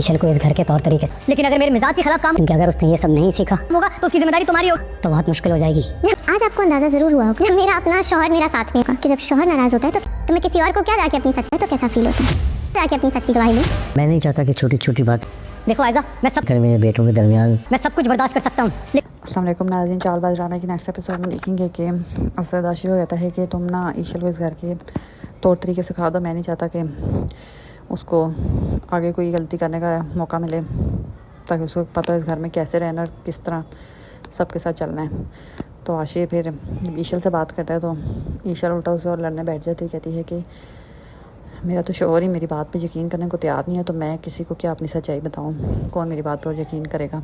ईशल को इस घर के तौर तरीके से, लेकिन अगर मेरे मिजाज के खिलाफ काम कि अगर उसने ये सब नहीं सीखा होगा तो उसकी जिम्मेदारी तुम्हारी होगी, तो बहुत मुश्किल हो जाएगी। आज आपको अंदाजा जरूर हुआ होगा जब मेरा अपना शौहर मेरा साथ में होगा कि जब शौहर नाराज होता है तो मैं किसी और को क्या जाके अपनी सच में तो कैसा फील होता है, जाके अपनी सच की गवाही दूं। मैं नहीं चाहता कि छोटी छोटी बात देखो आयजा, मैं सब घर मेरे बेटों के दरमियान मैं सब कुछ बर्दाश्त कर सकता हूँ। अस्सलाम वालेकुम नाज़रीन, चालबाज ड्रामा के नेक्स्ट एपिसोड में देखेंगे कि असद आशिर हो जाता है कि तुम ना ईशल को इस घर के तौर तरीके सिखा दो। मैं नहीं चाहता कि उसको आगे कोई गलती करने का मौका मिले, ताकि उसको पता हो इस घर में कैसे रहना और किस तरह सबके साथ चलना है। तो आशिर फिर ईशल से बात करता है तो ईशल उल्टा उसे और लड़ने बैठ जाती है। कहती है कि मेरा तो शौहर ही मेरी बात पे यकीन करने को तैयार नहीं है, तो मैं किसी को क्या अपनी सच्चाई बताऊं, कौन मेरी बात पर यकीन करेगा।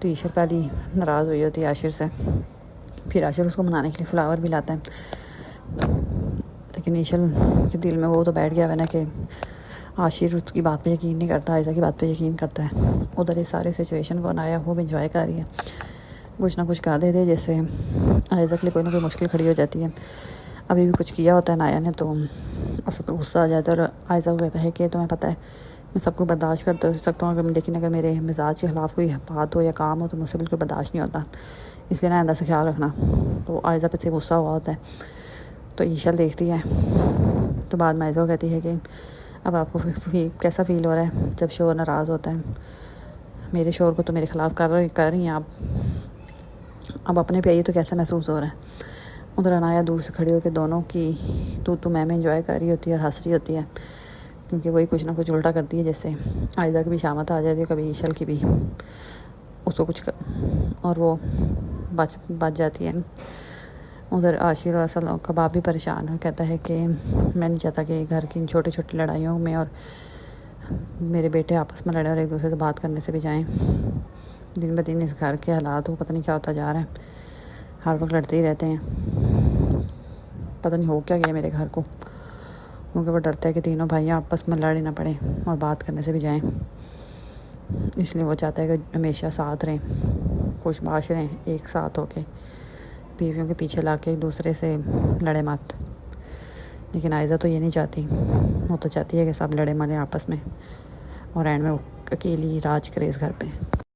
तो ईशल पहले नाराज़ हुई होती है आशिर से। फिर आशिर उसको मनाने के लिए फ्लावर भी लाता है, लेकिन ईशल के दिल में वो तो बैठ गया है ना कि आशिर उसकी बात पे यकीन नहीं करता, आयज़ा की बात पे यकीन करता है। उधर इस सारे सिचुएशन को अनाया वो भी इंजॉय कर रही है, कुछ ना कुछ कर देते जैसे आयज़ा के लिए कोई ना कोई मुश्किल खड़ी हो जाती है। अभी भी कुछ किया होता है नाया ने तो असद तो गुस्सा आ जाता है और आयज़ा को कहता है कि तुम्हें पता है मैं सबको बर्दाश्त कर सकता हूँ, लेकिन अगर मेरे मिजाज के ख़िलाफ़ कोई बात हो या काम हो तो मुझसे बिल्कुल बर्दाश्त नहीं होता, इसलिए ना आइंदा से ख्याल रखना। तो आयज़ा पे से गुस्सा हुआ होता है। तो ईशल देखती है तो बाद में आयज़ा को कहती है कि अब आपको कैसा फ़ील हो रहा है जब शोर नाराज़ होता है, मेरे शोर को तो मेरे ख़िलाफ़ कर रही हैं आप, अब अपने पे आई तो कैसा महसूस हो रहा है। उधर अनाया दूर से खड़ी होकर दोनों की तू मैं इंजॉय कर रही होती है और हंस रही होती है, क्योंकि वही कुछ ना कुछ उल्टा करती है, जैसे आयज़ा की भी शामत आ जाती है, कभी ईशल की भी उसको कुछ और वो बच जाती है। उधर आशिर और असल कबाब भी परेशान है, कहता है कि मैं नहीं चाहता कि घर की इन छोटी छोटी लड़ाइयों में और मेरे बेटे आपस में लड़े और एक दूसरे से बात करने से भी जाएं। दिन ब दिन इस घर के हालात हो पता नहीं क्या होता जा रहा है, हर वक्त लड़ते ही रहते हैं, पता नहीं हो क्या गया मेरे घर को, क्योंकि वो डरता है कि तीनों भाइयाँ आपस में लड़ ही ना पड़े और बात करने से भी जाएं। इसलिए वो चाहता है कि हमेशा साथ रहें, खुशबाश रहें, एक साथ होके बीवियों के पीछे ला के एक दूसरे से लड़े मत। लेकिन आयज़ा तो ये नहीं चाहती, वो तो चाहती है कि सब लड़े मरे आपस में और एंड में वो अकेली राज करे इस घर पे।